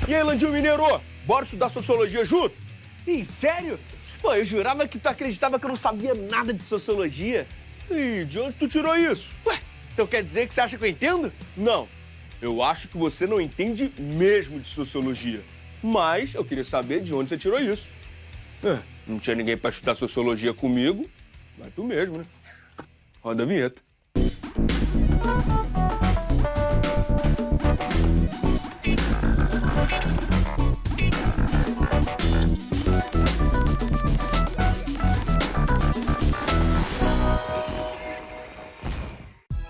E aí, Landinho Mineiro, bora estudar sociologia junto? Ih, sério? Pô, eu jurava que tu acreditava que eu não sabia nada de sociologia. E de onde tu tirou isso? Ué, então quer dizer que você acha que eu entendo? Não, eu acho que você não entende mesmo de sociologia. Mas eu queria saber de onde você tirou isso. Não tinha ninguém pra estudar sociologia comigo, vai tu mesmo, né? Roda a vinheta.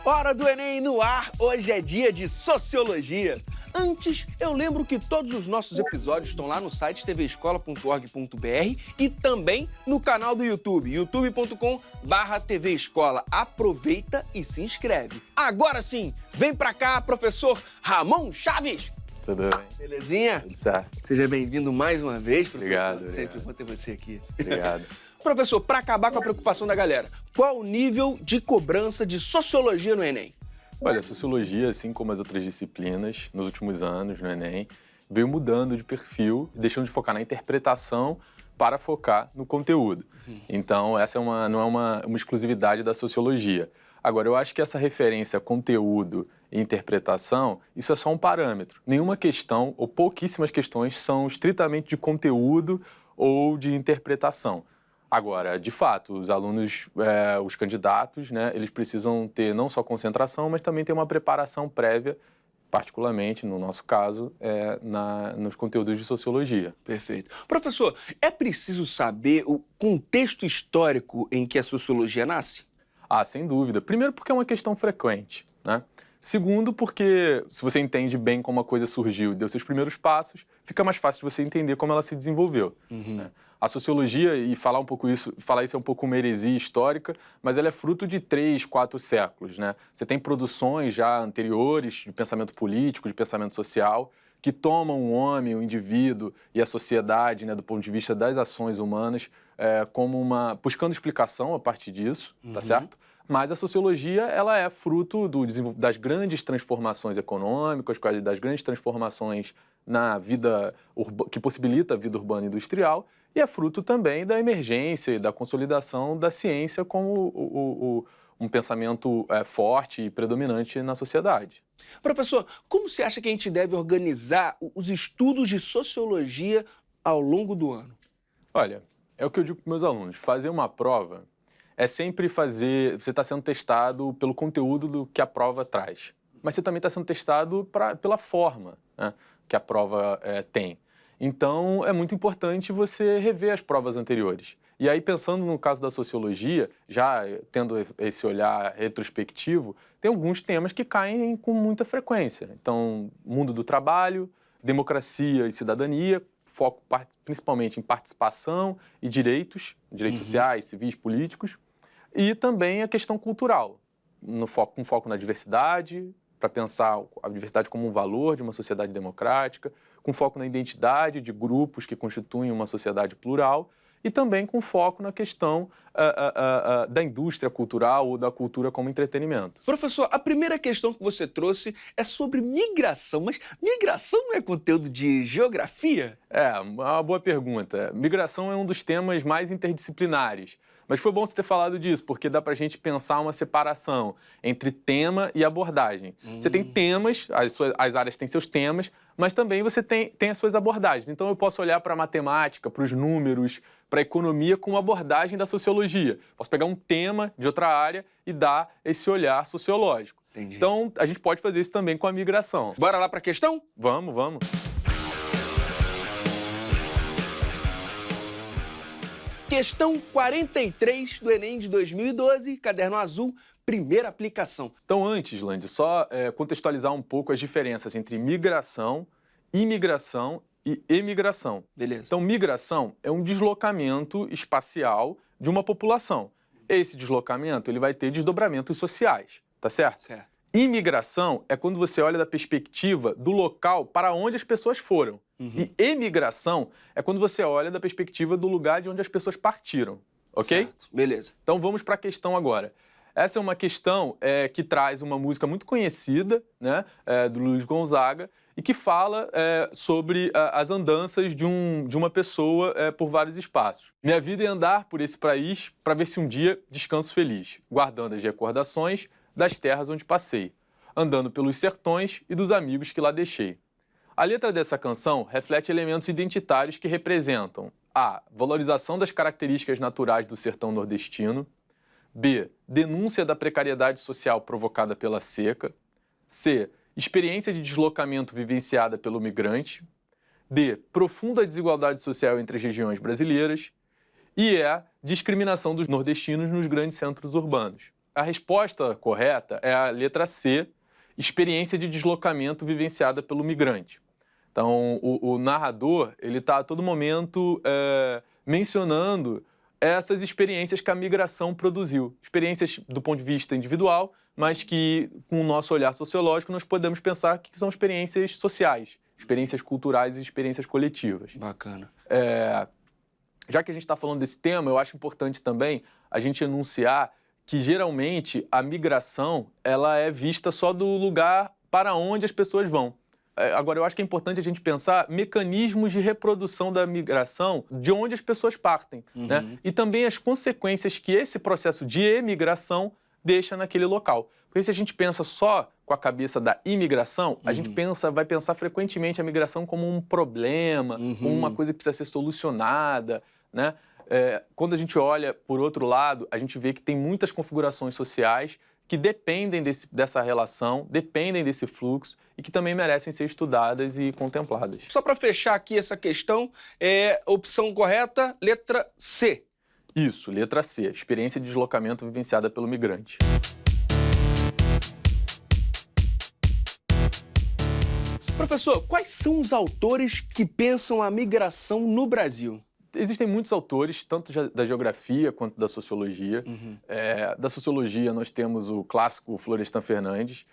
Hora do Enem no ar, hoje é dia de Sociologia. Antes, eu lembro que todos os nossos episódios estão lá no site tvescola.org.br e também no canal do YouTube, youtube.com/tvescola. Aproveita e se inscreve. Agora sim, vem pra cá, professor Ramon Chaves. Tudo bem? Belezinha? Tudo certo. Seja bem-vindo mais uma vez, professor. Obrigado. Sempre bom ter você aqui. Obrigado. Professor, para acabar com a preocupação da galera, qual o nível de cobrança de sociologia no Enem? Olha, a sociologia, assim como as outras disciplinas, nos últimos anos no Enem, veio mudando de perfil, deixando de focar na interpretação para focar no conteúdo. Então, essa não é uma exclusividade da sociologia. Agora, eu acho que essa referência a conteúdo e interpretação, isso é só um parâmetro. Nenhuma questão, ou pouquíssimas questões, são estritamente de conteúdo ou de interpretação. Agora, de fato, os alunos, os candidatos, né, eles precisam ter não só concentração, mas também ter uma preparação prévia, particularmente, no nosso caso, nos conteúdos de sociologia. Perfeito. Professor, é preciso saber o contexto histórico em que a sociologia nasce? Ah, sem dúvida. Primeiro, porque é uma questão frequente, né? Segundo, porque se você entende bem como a coisa surgiu e deu seus primeiros passos, fica mais fácil de você entender como ela se desenvolveu. Né? A sociologia, e falar isso é um pouco uma heresia histórica, mas ela é fruto de 3, 4 séculos. Né? Você tem produções já anteriores de pensamento político, de pensamento social, que tomam o homem, o indivíduo e a sociedade, né, do ponto de vista das ações humanas, como buscando explicação a partir disso, tá certo? Mas a sociologia, ela é fruto das grandes transformações econômicas, das grandes transformações na vida que possibilita a vida urbana e industrial, e é fruto também da emergência e da consolidação da ciência como um pensamento forte e predominante na sociedade. Professor, como você acha que a gente deve organizar os estudos de sociologia ao longo do ano? Olha, é o que eu digo para meus alunos, fazer uma prova é sempre você está sendo testado pelo conteúdo do que a prova traz, mas você também está sendo testado pela forma, né, que a prova tem. Então, é muito importante você rever as provas anteriores. E aí, pensando no caso da sociologia, já tendo esse olhar retrospectivo, tem alguns temas que caem com muita frequência. Então, mundo do trabalho, democracia e cidadania, foco principalmente em participação e direitos sociais, civis, políticos, e também a questão cultural, com foco na diversidade, para pensar a diversidade como um valor de uma sociedade democrática, com foco na identidade de grupos que constituem uma sociedade plural e também com foco na questão da indústria cultural ou da cultura como entretenimento. Professor, a primeira questão que você trouxe é sobre migração, mas migração não é conteúdo de geografia? É, uma boa pergunta. Migração é um dos temas mais interdisciplinares. Mas foi bom você ter falado disso, porque dá pra gente pensar uma separação entre tema e abordagem. Você tem temas, as áreas têm seus temas, mas também você tem as suas abordagens. Então eu posso olhar para a matemática, para os números, para a economia com uma abordagem da sociologia. Posso pegar um tema de outra área e dar esse olhar sociológico. Entendi. Então a gente pode fazer isso também com a migração. Bora lá para a questão? Vamos. Questão 43 do Enem de 2012, caderno azul, primeira aplicação. Então, antes, Landi, só contextualizar um pouco as diferenças entre migração, imigração e emigração. Beleza. Então, migração é um deslocamento espacial de uma população. Esse deslocamento ele vai ter desdobramentos sociais, tá certo? Certo. Imigração é quando você olha da perspectiva do local para onde as pessoas foram. E emigração é quando você olha da perspectiva do lugar de onde as pessoas partiram, ok? Certo. Beleza. Então vamos para a questão agora. Essa é uma questão que traz uma música muito conhecida, né, do Luiz Gonzaga, e que fala sobre as andanças de uma pessoa por vários espaços. Minha vida é andar por esse país para ver se um dia descanso feliz, guardando as recordações das terras onde passei, andando pelos sertões e dos amigos que lá deixei. A letra dessa canção reflete elementos identitários que representam a valorização das características naturais do sertão nordestino, B, denúncia da precariedade social provocada pela seca, C, experiência de deslocamento vivenciada pelo migrante, D, profunda desigualdade social entre as regiões brasileiras e E, discriminação dos nordestinos nos grandes centros urbanos. A resposta correta é a letra C, experiência de deslocamento vivenciada pelo migrante. Então, o narrador ele está a todo momento mencionando essas experiências que a migração produziu. Experiências do ponto de vista individual, mas que, com o nosso olhar sociológico, nós podemos pensar que são experiências sociais, experiências culturais e experiências coletivas. Bacana. Já que a gente está falando desse tema, eu acho importante também a gente enunciar que, geralmente, a migração ela é vista só do lugar para onde as pessoas vão. Agora, eu acho que é importante a gente pensar mecanismos de reprodução da migração de onde as pessoas partem, né? E também as consequências que esse processo de emigração deixa naquele local. Porque se a gente pensa só com a cabeça da imigração, a gente vai pensar frequentemente a migração como um problema, como uma coisa que precisa ser solucionada, né? Quando a gente olha por outro lado, a gente vê que tem muitas configurações sociais que dependem dessa relação, dependem desse fluxo e que também merecem ser estudadas e contempladas. Só para fechar aqui essa questão, opção correta, letra C. Isso, letra C, experiência de deslocamento vivenciada pelo migrante. Professor, quais são os autores que pensam a migração no Brasil? Existem muitos autores, tanto da geografia quanto da sociologia. Da sociologia, nós temos o clássico Florestan Fernandes.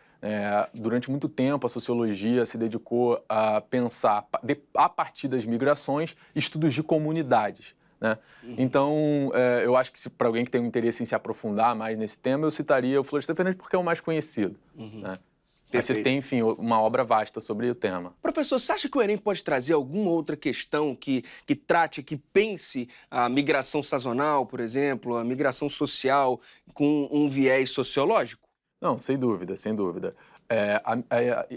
Durante muito tempo, a sociologia se dedicou a pensar, a partir das migrações, estudos de comunidades, né? Então, eu acho que para alguém que tem um interesse em se aprofundar mais nesse tema, eu citaria o Florestan Fernandes porque é o mais conhecido, né? Aí você tem, enfim, uma obra vasta sobre o tema. Professor, você acha que o Enem pode trazer alguma outra questão que trate, que pense a migração sazonal, por exemplo, a migração social com um viés sociológico? Não, sem dúvida, sem dúvida.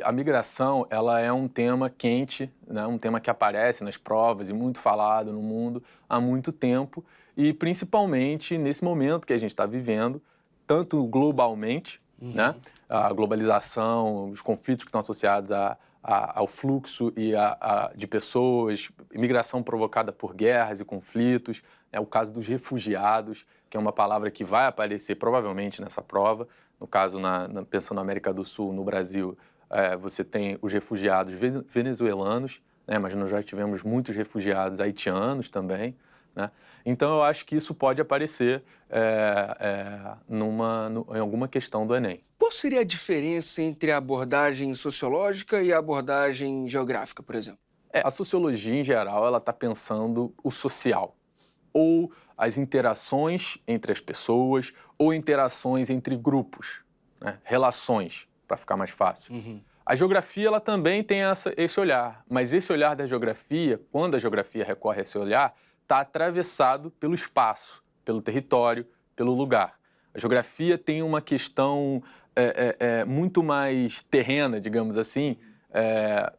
A migração, ela é um tema quente, né? Um tema que aparece nas provas e muito falado no mundo há muito tempo e principalmente nesse momento que a gente está vivendo, tanto globalmente, né? A globalização, os conflitos que estão associados ao fluxo de pessoas, imigração provocada por guerras e conflitos, o caso dos refugiados, que é uma palavra que vai aparecer provavelmente nessa prova. No caso, pensando na América do Sul, no Brasil, você tem os refugiados venezuelanos, né? Mas nós já tivemos muitos refugiados haitianos também, né? Então, eu acho que isso pode aparecer em alguma questão do Enem. Qual seria a diferença entre a abordagem sociológica e a abordagem geográfica, por exemplo? A sociologia, em geral, ela está pensando o social, ou as interações entre as pessoas, ou interações entre grupos, né? Relações, para ficar mais fácil. A geografia ela também tem esse olhar, mas esse olhar da geografia, quando a geografia recorre a esse olhar, está atravessado pelo espaço, pelo território, pelo lugar. A geografia tem uma questão muito mais terrena, digamos assim,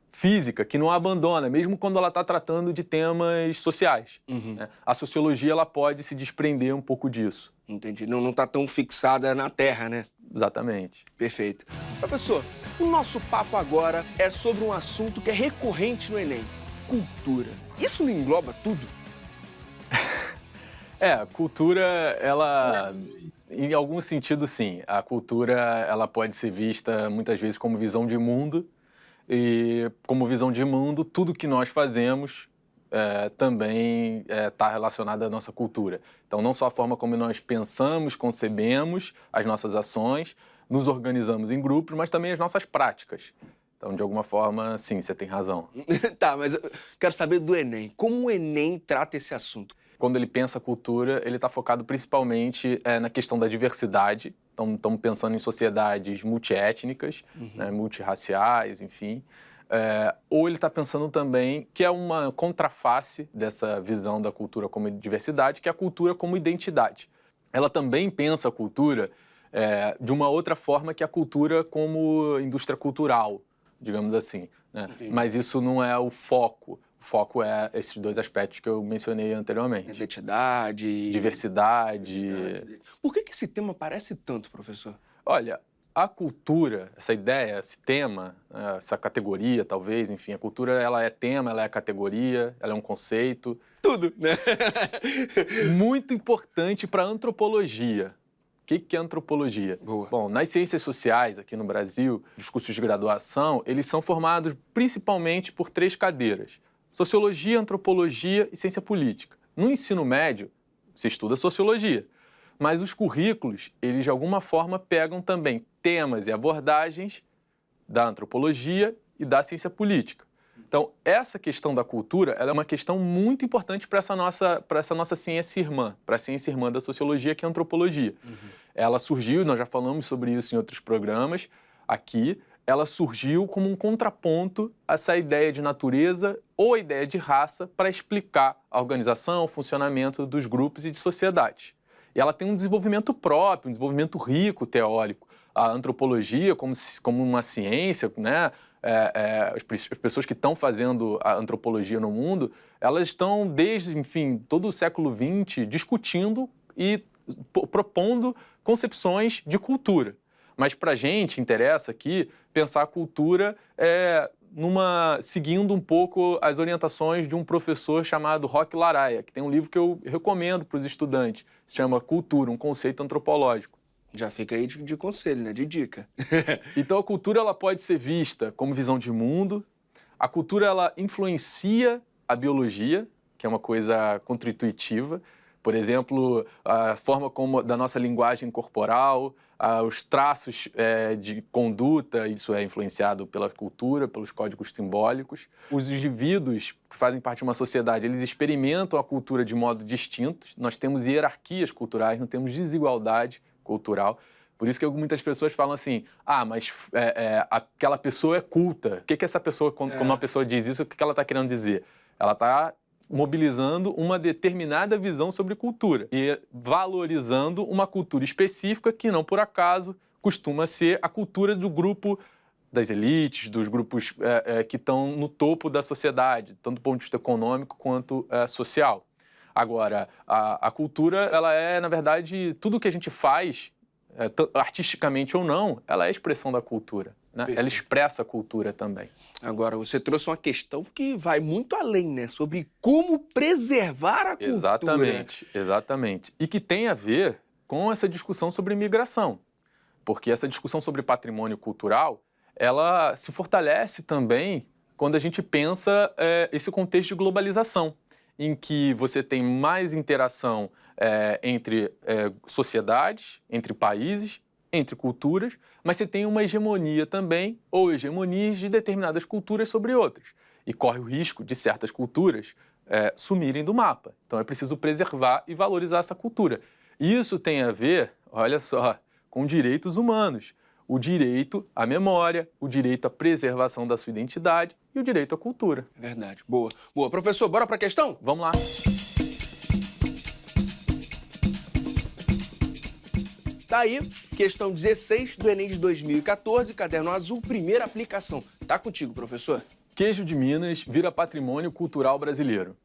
física, que não a abandona, mesmo quando ela está tratando de temas sociais. Né? A sociologia ela pode se desprender um pouco disso. Entendi. Não está tão fixada na terra, né? Exatamente. Perfeito. Professor, o nosso papo agora é sobre um assunto que é recorrente no Enem: cultura. Isso não engloba tudo? A cultura, ela, em algum sentido, sim. A cultura, ela pode ser vista muitas vezes como visão de mundo e, como visão de mundo, tudo que nós fazemos também está relacionado à nossa cultura. Então, não só a forma como nós pensamos, concebemos as nossas ações, nos organizamos em grupos, mas também as nossas práticas. Então, de alguma forma, sim, você tem razão. Tá, mas eu quero saber do Enem. Como o Enem trata esse assunto? Quando ele pensa cultura, ele está focado principalmente na questão da diversidade. Então, estamos pensando em sociedades multiétnicas, né, multirraciais, enfim. ou ele está pensando também que é uma contraface dessa visão da cultura como diversidade, que é a cultura como identidade. Ela também pensa a cultura de uma outra forma, que é a cultura como indústria cultural, digamos assim, né? Mas isso não é o foco. O foco é esses dois aspectos que eu mencionei anteriormente. Identidade... Diversidade. Por que esse tema aparece tanto, professor? Olha, a cultura, essa ideia, esse tema, essa categoria, talvez, enfim, a cultura, ela é tema, ela é categoria, ela é um conceito. Tudo, né? Muito importante para a antropologia. O que é antropologia? Boa. Bom, nas ciências sociais, aqui no Brasil, os cursos de graduação, eles são formados principalmente por 3 cadeiras: sociologia, antropologia e ciência política. No ensino médio, se estuda sociologia. Mas os currículos, eles de alguma forma pegam também temas e abordagens da antropologia e da ciência política. Então, essa questão da cultura, ela é uma questão muito importante para essa nossa ciência irmã, para a ciência irmã da sociologia, que é a antropologia. Ela surgiu, nós já falamos sobre isso em outros programas aqui, ela surgiu como um contraponto a essa ideia de natureza ou a ideia de raça para explicar a organização, o funcionamento dos grupos e de sociedades. E ela tem um desenvolvimento próprio, um desenvolvimento rico, teórico. A antropologia, como uma ciência, né? As pessoas que estão fazendo a antropologia no mundo, elas estão desde, enfim, todo o século XX discutindo e propondo concepções de cultura. Mas para a gente interessa aqui pensar a cultura seguindo um pouco as orientações de um professor chamado Roque Laraia, que tem um livro que eu recomendo para os estudantes, se chama Cultura, um conceito antropológico. Já fica aí de conselho, né? De dica. Então a cultura ela pode ser vista como visão de mundo. A cultura ela influencia a biologia, que é uma coisa contra-intuitiva. Por exemplo, a forma como da nossa linguagem corporal, os traços de conduta, isso é influenciado pela cultura, pelos códigos simbólicos. Os indivíduos que fazem parte de uma sociedade, eles experimentam a cultura de modo distinto. Nós temos hierarquias culturais, não temos desigualdade cultural. Por isso que muitas pessoas falam assim, mas aquela pessoa é culta. O que essa pessoa, quando uma pessoa diz isso, o que ela está querendo dizer? Ela está mobilizando uma determinada visão sobre cultura e valorizando uma cultura específica que, não por acaso, costuma ser a cultura do grupo das elites, dos grupos que estão no topo da sociedade, tanto do ponto de vista econômico quanto social. Agora, a cultura, ela é, na verdade, tudo que a gente faz, artisticamente ou não, ela é expressão da cultura, né? Ela expressa a cultura também. Agora, você trouxe uma questão que vai muito além, né? Sobre como preservar a cultura. Exatamente. E que tem a ver com essa discussão sobre imigração. Porque essa discussão sobre patrimônio cultural, ela se fortalece também quando a gente pensa esse contexto de globalização, em que você tem mais interação entre sociedades, entre países, entre culturas, mas você tem uma hegemonia também, ou hegemonias de determinadas culturas sobre outras. E corre o risco de certas culturas sumirem do mapa. Então é preciso preservar e valorizar essa cultura. Isso tem a ver, olha só, com direitos humanos. O direito à memória, o direito à preservação da sua identidade e o direito à cultura. Verdade. Boa. Boa. Professor, bora para a questão? Vamos lá. Tá aí, questão 16 do Enem de 2014, caderno azul, primeira aplicação. Tá contigo, professor. Queijo de Minas vira patrimônio cultural brasileiro.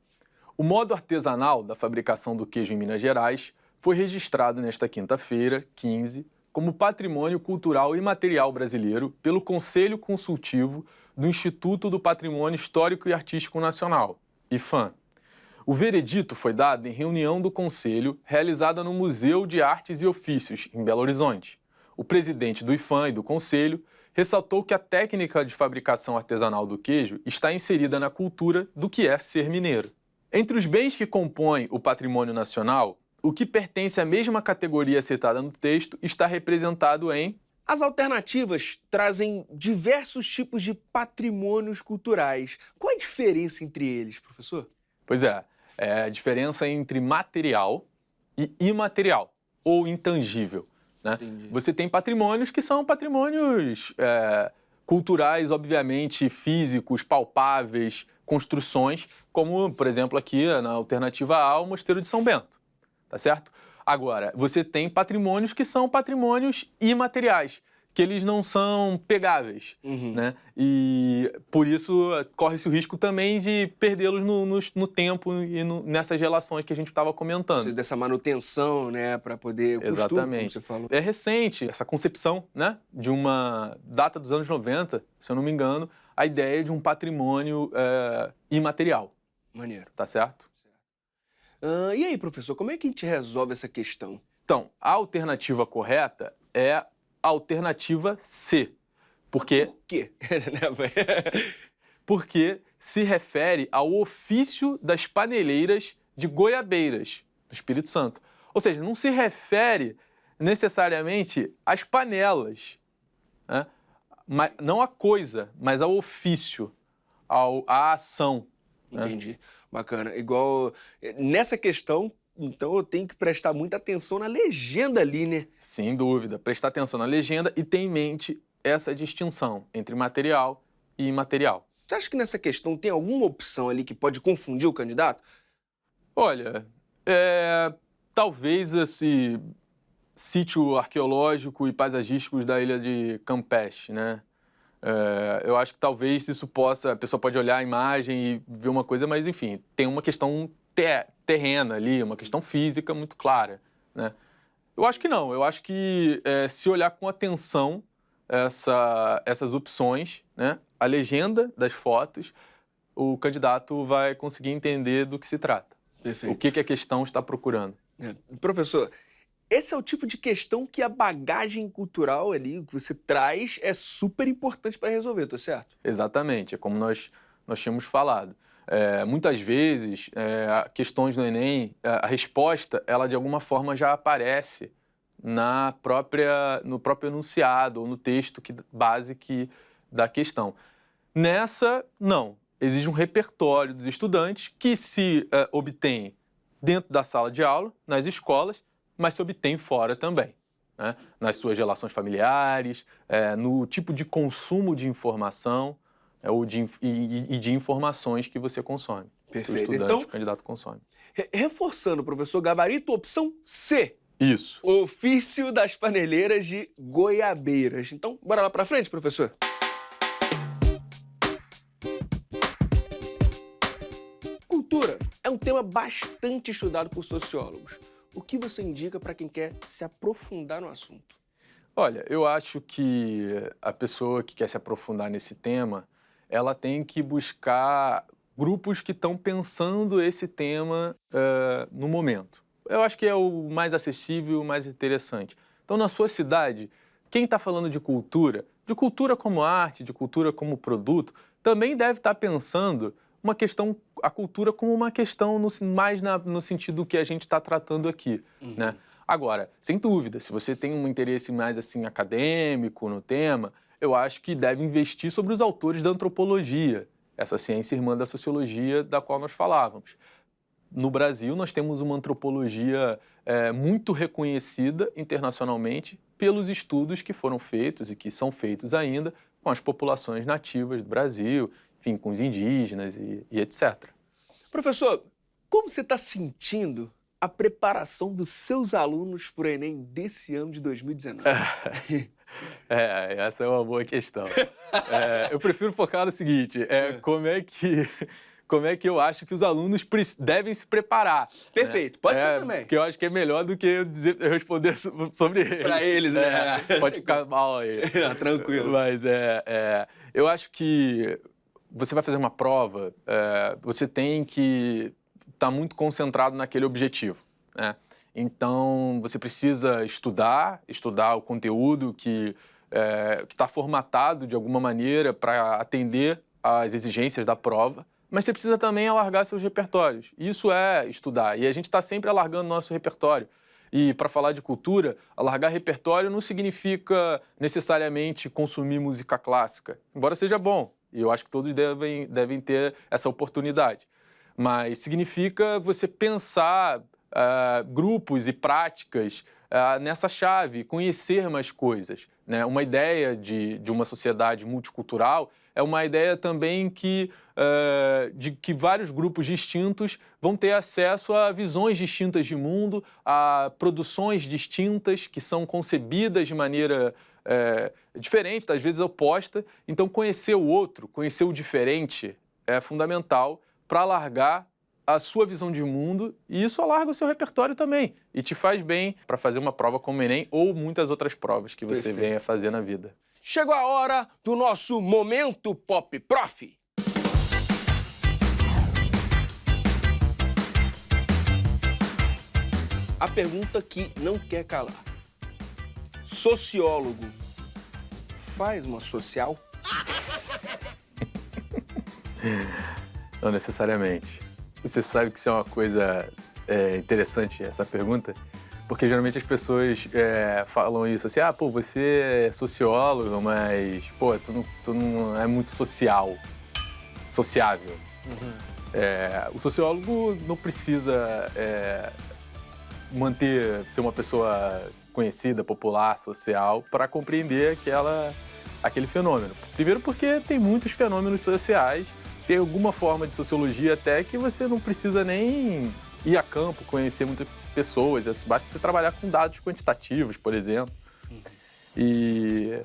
O modo artesanal da fabricação do queijo em Minas Gerais foi registrado nesta quinta-feira, 15, como patrimônio cultural imaterial brasileiro pelo Conselho Consultivo do Instituto do Patrimônio Histórico e Artístico Nacional, IPHAN. O veredito foi dado em reunião do Conselho realizada no Museu de Artes e Ofícios, em Belo Horizonte. O presidente do IPHAN e do Conselho ressaltou que a técnica de fabricação artesanal do queijo está inserida na cultura do que é ser mineiro. Entre os bens que compõem o patrimônio nacional, o que pertence à mesma categoria citada no texto está representado em... As alternativas trazem diversos tipos de patrimônios culturais. Qual a diferença entre eles, professor? Pois é a diferença entre material e imaterial, ou intangível, né? Você tem patrimônios que são patrimônios culturais, obviamente, físicos, palpáveis, construções, como, por exemplo, aqui na alternativa A, o Mosteiro de São Bento, tá certo? Agora, você tem patrimônios que são patrimônios imateriais, que eles não são pegáveis, né? E por isso corre-se o risco também de perdê-los no tempo e nessas relações que a gente estava comentando. Precisa dessa manutenção, né, para poder... Exatamente. Como você falou. É recente essa concepção, né, de uma data dos anos 90, se eu não me engano, a ideia de um patrimônio imaterial. Maneiro. Tá certo? E aí, professor, como é que a gente resolve essa questão? Então, a alternativa correta é a alternativa C. Porque, Por quê? porque se refere ao ofício das paneleiras de Goiabeiras, do Espírito Santo. Ou seja, não se refere necessariamente às panelas, né? Não à coisa, mas ao ofício, à ação. Entendi. Bacana. Igual nessa questão, então eu tenho que prestar muita atenção na legenda ali, né? Sem dúvida. Prestar atenção na legenda e ter em mente essa distinção entre material e imaterial. Você acha que nessa questão tem alguma opção ali que pode confundir o candidato? Olha, talvez esse sítio arqueológico e paisagístico da ilha de Campeche, né? Eu acho que talvez isso possa... A pessoa pode olhar a imagem e ver uma coisa, mas enfim, tem uma questão terrena ali, uma questão física muito clara, né? Eu acho que não. Eu acho que se olhar com atenção essas opções, né, a legenda das fotos, o candidato vai conseguir entender do que se trata. Perfeito. O que a questão está procurando. Professor, esse é o tipo de questão que a bagagem cultural ali que você traz é super importante para resolver, tá certo? Exatamente, é como nós tínhamos falado. Muitas vezes, questões do Enem, a resposta, ela de alguma forma já aparece no próprio enunciado ou no texto base da questão. Nessa, não. Exige um repertório dos estudantes que se obtém dentro da sala de aula, nas escolas, mas se obtém fora também, né? Nas suas relações familiares, no tipo de consumo de informação e de informações que você consome. Perfeito. O estudante, Então, o candidato consome. Reforçando, professor, gabarito, opção C. Isso. Ofício das paneleiras de Goiabeiras. Então, bora lá pra frente, professor? Cultura é um tema bastante estudado por sociólogos. O que você indica para quem quer se aprofundar no assunto? Olha, eu acho que a pessoa que quer se aprofundar nesse tema, ela tem que buscar grupos que estão pensando esse tema no momento. Eu acho que é o mais acessível, o mais interessante. Então, na sua cidade, quem está falando de cultura como arte, de cultura como produto, também deve estar pensando a cultura como uma questão mais no sentido que a gente está tratando aqui, né? Agora, sem dúvida, se você tem um interesse mais assim acadêmico no tema, eu acho que deve investir sobre os autores da antropologia, essa ciência irmã da sociologia da qual nós falávamos. No Brasil, nós temos uma antropologia muito reconhecida internacionalmente pelos estudos que foram feitos e que são feitos ainda com as populações nativas do Brasil, enfim, com os indígenas e etc. Professor, como você está sentindo a preparação dos seus alunos para o Enem desse ano de 2019? Essa é uma boa questão. Eu prefiro focar no seguinte, como é que eu acho que os alunos devem se preparar. Perfeito, pode ser também. Porque eu acho que é melhor do que eu responder sobre eles. Para eles, né? Pode ficar mal aí. Tranquilo. Mas eu acho que você vai fazer uma prova, você tem que estar muito concentrado naquele objetivo, né? Então, você precisa estudar o conteúdo que está formatado de alguma maneira para atender às exigências da prova, mas você precisa também alargar seus repertórios. Isso é estudar, e a gente está sempre alargando nosso repertório. E para falar de cultura, alargar repertório não significa necessariamente consumir música clássica, embora seja bom, e eu acho que todos devem ter essa oportunidade. Mas significa você pensar grupos e práticas nessa chave, conhecer mais coisas, né? Uma ideia de uma sociedade multicultural é uma ideia também de que vários grupos distintos vão ter acesso a visões distintas de mundo, a produções distintas que são concebidas de maneira diferente, às vezes oposta. Então, conhecer o outro, conhecer o diferente é fundamental para alargar a sua visão de mundo, e isso alarga o seu repertório também e te faz bem para fazer uma prova como o Enem ou muitas outras provas que você venha fazer na vida. Chegou a hora do nosso Momento Pop Prof. A pergunta que não quer calar. Sociólogo faz uma social? Não necessariamente. Você sabe que isso é uma coisa interessante, essa pergunta, porque geralmente as pessoas falam isso assim, você é sociólogo, mas, tu não é muito sociável. Uhum. O sociólogo não precisa ser uma pessoa conhecida, popular, social, para compreender aquele fenômeno. Primeiro porque tem muitos fenômenos sociais, tem alguma forma de sociologia até que você não precisa nem ir a campo, conhecer muitas pessoas, basta você trabalhar com dados quantitativos, por exemplo. E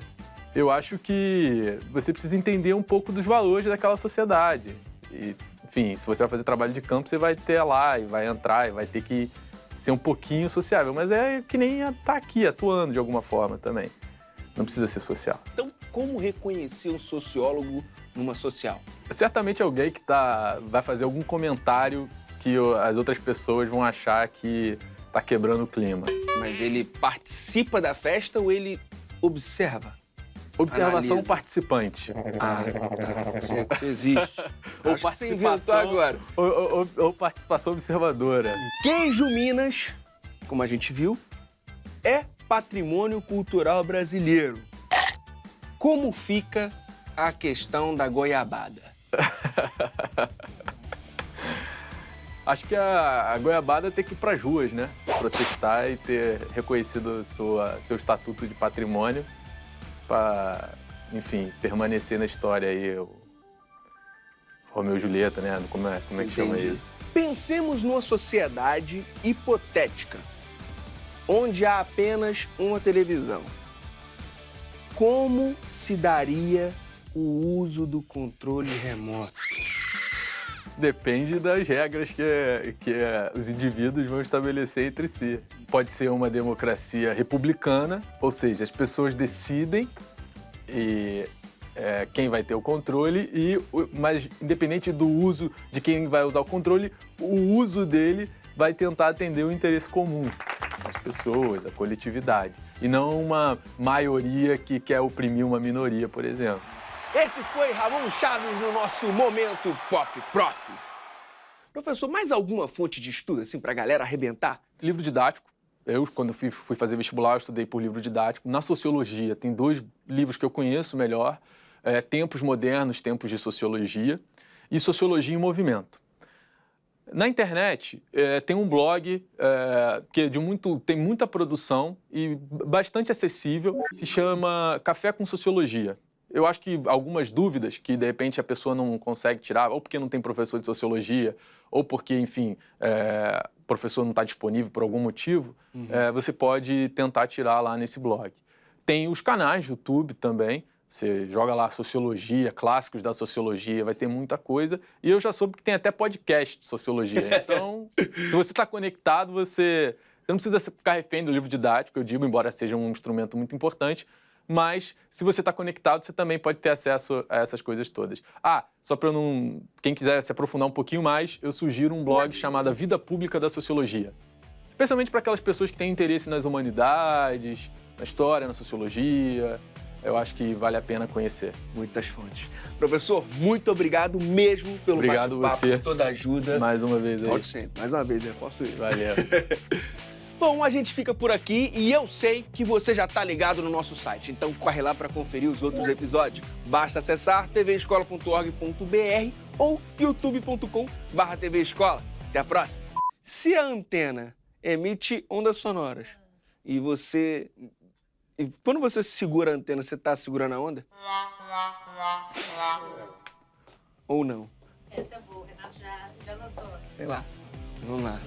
eu acho que você precisa entender um pouco dos valores daquela sociedade. E, enfim, se você vai fazer trabalho de campo, você vai ter lá e vai entrar e vai ter que ser um pouquinho sociável, mas é que nem estar aqui atuando de alguma forma também. Não precisa ser social. Então, como reconhecer um sociólogo numa social? Certamente alguém que vai fazer algum comentário que as outras pessoas vão achar que está quebrando o clima. Mas ele participa da festa ou ele observa? Observação Analisa. Participante. Tá. Isso existe. Ou Acho que você inventou participação agora. ou participação observadora. Queijo Minas, como a gente viu, é patrimônio cultural brasileiro. Como fica a questão da goiabada? Acho que a goiabada tem que ir para as ruas, né? Protestar e ter reconhecido seu estatuto de patrimônio para, enfim, permanecer na história aí, o Romeu e Julieta, né? Como é que chama isso? Pensemos numa sociedade hipotética, onde há apenas uma televisão. Como se daria o uso do controle remoto? Depende das regras que os indivíduos vão estabelecer entre si. Pode ser uma democracia republicana, ou seja, as pessoas decidem quem vai ter o controle, mas independente do uso de quem vai usar o controle, o uso dele vai tentar atender o interesse comum, as pessoas, a coletividade, e não uma maioria que quer oprimir uma minoria, por exemplo. Esse foi Ramon Chaves no nosso Momento Pop Prof. Professor, mais alguma fonte de estudo assim pra galera arrebentar? Livro didático. Eu, quando fui fazer vestibular, eu estudei por livro didático. Na sociologia, tem 2 livros que eu conheço melhor. Tempos Modernos, Tempos de Sociologia e Sociologia em Movimento. Na internet, tem um blog que tem muita produção e bastante acessível, se chama Café com Sociologia. Eu acho que algumas dúvidas que, de repente, a pessoa não consegue tirar, ou porque não tem professor de sociologia, ou porque, enfim, o professor não está disponível por algum motivo, você pode tentar tirar lá nesse blog. Tem os canais do YouTube também, você joga lá Sociologia, clássicos da sociologia, vai ter muita coisa. E eu já soube que tem até podcast de sociologia. Então, se você está conectado, você não precisa ficar refém do livro didático, eu digo, embora seja um instrumento muito importante, mas se você está conectado, você também pode ter acesso a essas coisas todas. Só para quem quiser se aprofundar um pouquinho mais, eu sugiro um blog chamado Vida Pública da Sociologia. Especialmente para aquelas pessoas que têm interesse nas humanidades, na história, na sociologia. Eu acho que vale a pena conhecer. Muitas fontes. Professor, muito obrigado mesmo pelo bate-papo, por toda a ajuda. Mais uma vez aí. Pode sempre. Mais uma vez, reforço isso. Valeu. Bom, a gente fica por aqui e eu sei que você já está ligado no nosso site, então corre lá para conferir os outros episódios. Basta acessar tvescola.org.br ou youtube.com/tvescola. Até a próxima. Se a antena emite ondas sonoras e você... E quando você segura a antena, você tá segurando a onda? Ou não? Essa é boa, o Renato já notou. Sei lá. Vamos lá.